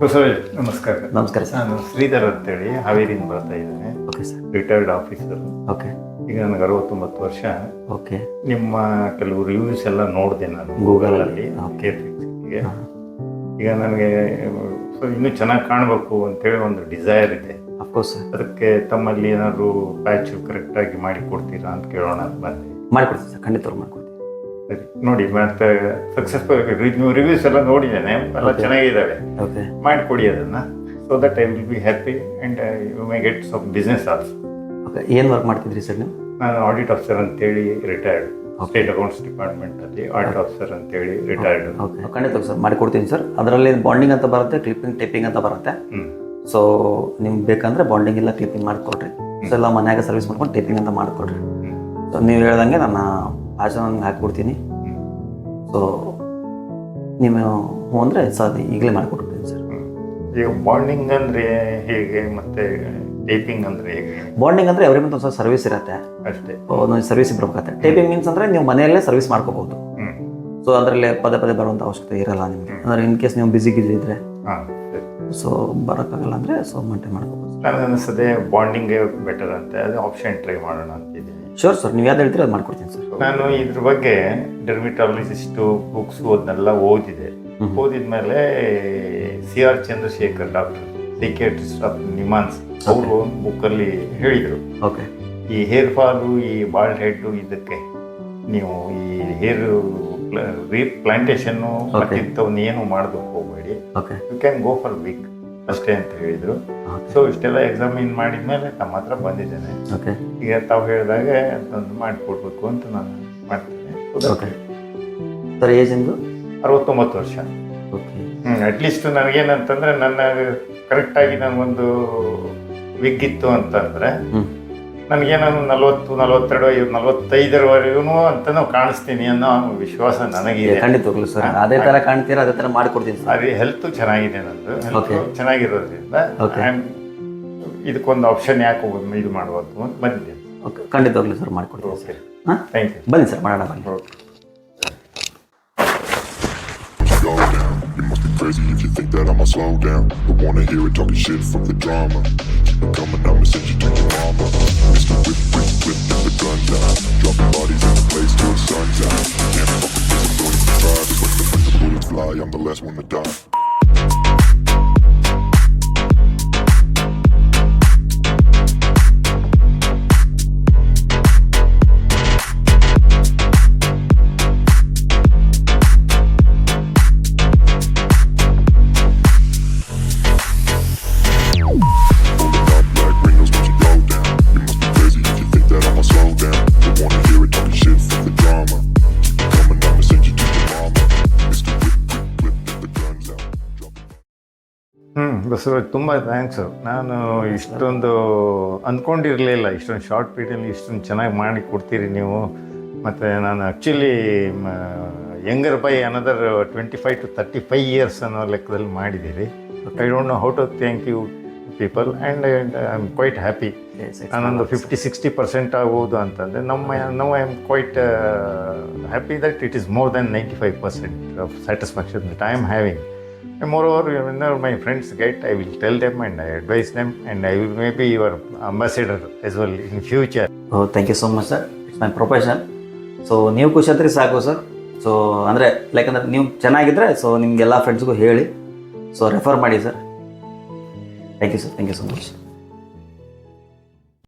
Sir ನಮಸ್ಕಾರ. ನಮಸ್ಕಾರ sir. ನಾನು ಶ್ರೀಧರ್ ಅಂತೇಳಿ ಹಾವೇರಿಯಿಂದ ಬರ್ತಾ ಇದ್ದೇನೆ. Okay sir. Retired officer. Okay. ಈಗ ನನಗೆ 69 ವರ್ಷ. ಓಕೆ. ನಿಮ್ಮ ಕೆಲವು ರಿವ್ಯೂಸ್ ಎಲ್ಲ ನೋಡಿದೆ ನಾನು ಗೂಗಲಲ್ಲಿ. ಕೇರ್ಫಿಕ್ಸ್ಗೆ ಈಗ ನನಗೆ ಇನ್ನೂ ಚೆನ್ನಾಗಿ ಕಾಣಬೇಕು ಅಂತೇಳಿ ಒಂದು ಡಿಸೈರ್ ಇದೆ. Of course sir. ಅದಕ್ಕೆ ತಮ್ಮಲ್ಲಿ ಏನಾದರೂ ಪ್ಯಾಚು ಕರೆಕ್ಟಾಗಿ ಮಾಡಿ ಕೊಡ್ತೀರಾ ಅಂತ ಕೇಳೋಣ ಅಂತ ಬಂದೆ. ಮಾಡಿಕೊಡ್ತೀನಿ ಸರ್, ಖಂಡಿತವ್ರು ಮಾಡಿಕೊಡ್ತೀನಿ. ಸರಿ ನೋಡಿ, ಮತ್ತೆ ಸಕ್ಸಸ್ಫುಲ್ ನೀವು ರಿವ್ಯೂಸ್ ಎಲ್ಲ ನೋಡಿದ್ದೇನೆ, ಎಲ್ಲ ಚೆನ್ನಾಗಿದ್ದಾವೆ. ಓಕೆ. ಮಾಡಿಕೊಡಿ ಅದನ್ನು, so that I will be happy and you may get some business also. Okay. ಏನು ವರ್ಕ್ ಮಾಡ್ತಿದ್ರಿ ಸರ್ ನೀವು? ನಾನು ಆಡಿಟ್ ಆಫೀಸರ್ ಅಂತೇಳಿ ರಿಟೈರ್ಡ್, ಸ್ಟೇಟ್ ಅಕೌಂಟ್ಸ್ ಡಿಪಾರ್ಟ್ಮೆಂಟಲ್ಲಿ ಆಡಿಟ್ ಆಫೀಸರ್ ಅಂತೇಳಿ ರಿಟೈರ್ಡ್. ಓಕೆ, ಖಂಡಿತ ಸರ್ ಮಾಡಿಕೊಡ್ತೀನಿ ಸರ್. ಅದರಲ್ಲಿ ಬಾಂಡಿಂಗ್ ಅಂತ ಬರುತ್ತೆ, ಕ್ಲಿಪ್ಪಿಂಗ್ ಟೇಪಿಂಗ್ ಅಂತ ಬರುತ್ತೆ. ಸೊ ನಿಮ್ಗೆ ಬೇಕಂದ್ರೆ ಬಾಂಡಿಂಗ್ ಎಲ್ಲ ಕ್ಲಿಪ್ಪಿಂಗ್ ಮಾಡಿಕೊಡ್ರಿ. ಸೊ ಎಲ್ಲ ಮನ್ಯಾಗ ಸರ್ವಿಸ್ ಮಾಡ್ಕೊಂಡು ಟೇಪಿಂಗ್ ಅಂತ ಮಾಡಿಕೊಡ್ರಿ. ಸೊ ನೀವು ಹೇಳ್ದಂಗೆ ನನ್ನ ಭಾಷಣ ಹಾಕಿಕೊಡ್ತೀನಿ. ಸೊ ನೀವು ಹ್ಞೂ ಅಂದರೆ ಸರ್ ಈಗಲೇ ಮಾಡಿಕೊಡ್ತೀನಿ ಸರ್. ಈಗ ಬಾಂಡಿಂಗ್ ಅಂದರೆ ಹೇಗೆ, ಮತ್ತೆ ಟೇಪಿಂಗ್ ಅಂದರೆ ಹೇಗೆ? ಬಾಂಡಿಂಗ್ ಅಂದರೆ ಅವ್ರಿಗೆ ಒಂದು ಸ್ವಲ್ಪ ಸರ್ವಿಸ್ ಇರುತ್ತೆ ಅಷ್ಟೇ. ಒಂದೊಂದು ಸರ್ವಿಸ್ ಬರಬೇಕಾಗುತ್ತೆ. ಟೇಪಿಂಗ್ ಮೀನ್ಸ್ ಅಂದರೆ ನೀವು ಮನೆಯಲ್ಲೇ ಸರ್ವಿಸ್ ಮಾಡ್ಕೋಬಹುದು. ಸೊ ಅದರಲ್ಲಿ ಪದೇ ಪದೇ ಬರುವಂಥ ಅವಶ್ಯಕತೆ ಇರಲ್ಲ ನಿಮಗೆ. ಅಂದರೆ ಇನ್ ಕೇಸ್ ನೀವು ಬಿಸಿ ಇದ್ದರೆ ಸೊ ಬರೋಕ್ಕಾಗಲ್ಲ ಅಂದರೆ ಸೊ ಮೇಂಟೈನ್ ಮಾಡ್ಕೋಬೋದು. ನನಗೆ ಅನಿಸ್ತದೆ ಬಾಂಡಿಂಗೇ ಬೆಟರ್ ಅಂತ, ಅದು ಆಪ್ಷನ್ ಟ್ರೈ ಮಾಡೋಣ ಅಂತಿದ್ದೀನಿ. ಶೋರ್ ಸರ್, ನೀವು ಯಾವ್ದು ಹೇಳ್ತೀರಿ ಅದು ಮಾಡ್ಕೊಡ್ತೀನಿ ಸರ್. ನಾನು ಇದ್ರ ಬಗ್ಗೆ ಡರ್ಮಿಟಾಲಜಿಸ್ಟು ಬುಕ್ಸು ಅದನ್ನೆಲ್ಲ ಓದಿದೆ. ಓದಿದ್ಮೇಲೆ CR Chandrashekar, doctor psychiatrist of NIMHANS, ಅವರು ಒಂದು ಬುಕ್ಕಲ್ಲಿ ಹೇಳಿದರು, ಓಕೆ, ಈ ಹೇರ್ ಫಾಲು, ಈ ಬಾಲ್ಡ್ ಹೆಡ್ಡು, ಇದಕ್ಕೆ ನೀವು ಈ ಹೇರ್ ರೀಪ್ಲಾಂಟೇಶನ್ನು ಮತ್ತು ಇಂಥವನ್ನ ಏನು ಮಾಡೋದಕ್ಕೆ ಹೋಗಬೇಡಿ, okay, you can go for wig ಅಷ್ಟೇ ಅಂತ ಹೇಳಿದರು. ಸೊ ಇಷ್ಟೆಲ್ಲ ಎಕ್ಸಾಮಿನ್ ಮಾಡಿದ್ಮೇಲೆ ತಮ್ಮ ಹತ್ರ ಬಂದಿದ್ದೇನೆ. ಓಕೆ. ಈಗ ತಾವು ಹೇಳಿದಾಗ ಅದೊಂದು ಮಾಡಿಕೊಡ್ಬೇಕು ಅಂತ ನಾನು ಮಾಡ್ತೇನೆ. Okay sir. ಏಜಿಂದು 69 ವರ್ಷ. ಓಕೆ. ಅಟ್ಲೀಸ್ಟ್ ನನಗೇನಂತಂದರೆ ನನ್ನ ಕರೆಕ್ಟಾಗಿ ನನಗೊಂದು ವಿಗ್ ಇತ್ತು ಅಂತಂದರೆ ನನಗೇನು 40, 42, 45ವರೆಗೂ ಅಂತಲೂ ಕಾಣಿಸ್ತೀನಿ ಅನ್ನೋ ವಿಶ್ವಾಸ ನನಗಿದೆ. ಖಂಡಿತವಾಗ್ಲೂ ಸರ್, ಅದೇ ಥರ ಕಾಣ್ತೀರಾ, ಅದೇ ಥರ ಮಾಡಿಕೊಡ್ತೀನಿ ಸರ್. ಅದೇ ಹೆಲ್ತು ಚೆನ್ನಾಗಿದೆ, ನಂದು ಹೆಲ್ತು ಚೆನ್ನಾಗಿರೋದ್ರಿಂದ ಇದಕ್ಕೊಂದು ಆಪ್ಷನ್ ಯಾಕೆ ಇದು ಮಾಡ್ಬೋದು ಅಂತ ಬಂದಿದ್ದೇನೆ. ಓಕೆ, ಖಂಡಿತವಾಗ್ಲೂ ಸರ್ ಮಾಡಿಕೊಡ್ತೀನಿ. ಓಕೆ, ಹಾಂ, ಥ್ಯಾಂಕ್ ಯು. ಬನ್ನಿ ಸರ್ ಮಾಡೋಣ, ಬನ್ನಿ. Okay. You must be crazy if you think that I'ma slow down. Don't wanna hear it talking shit from the drama. Keep it coming, I'ma send you to your mama. Mr. Whip, whip, whip, get the gun down. Dropping bodies in the place till the sun's out. Can't fuck with this, I'm going to try. But when the bullets fly, I'm the last one to die. Basavaraj, ತುಂಬ thanks. ನಾನು ಇಷ್ಟೊಂದು ಅಂದ್ಕೊಂಡಿರಲಿಲ್ಲ, ಇಷ್ಟೊಂದು short ಪೀರಿಯಡಲ್ಲಿ ಇಷ್ಟೊಂದು ಚೆನ್ನಾಗಿ ಮಾಡಿ ಕೊಡ್ತೀರಿ ನೀವು. ಮತ್ತು ನಾನು actually younger by another 25 to 35 years ಅನ್ನೋ ಲೆಕ್ಕದಲ್ಲಿ ಮಾಡಿದ್ದೀರಿ. I don't know how to thank you people, and I am quite happy. ನಾನೊಂದು 50-60% ಆಗ್ಬೋದು ಅಂತಂದರೆ ನಾವು I am quite happy that it is more than 95% of satisfaction that I am having. And moreover, whenever my friends get, I will tell them and I advise them, and I will maybe your ambassador as well in future. Oh, thank you so much sir. It's my profession. So ನೀವು ಖುಷಿ ಆದರೆ ಸಾಕು sir. So ಅಂದರೆ like ಅಂದರೆ ನೀವು ಚೆನ್ನಾಗಿದ್ದರೆ so ನಿಮಗೆಲ್ಲ ಫ್ರೆಂಡ್ಸ್ಗೂ ಹೇಳಿ, ಸೊ ರೆಫರ್ ಮಾಡಿ sir. Thank you sir, thank you so much.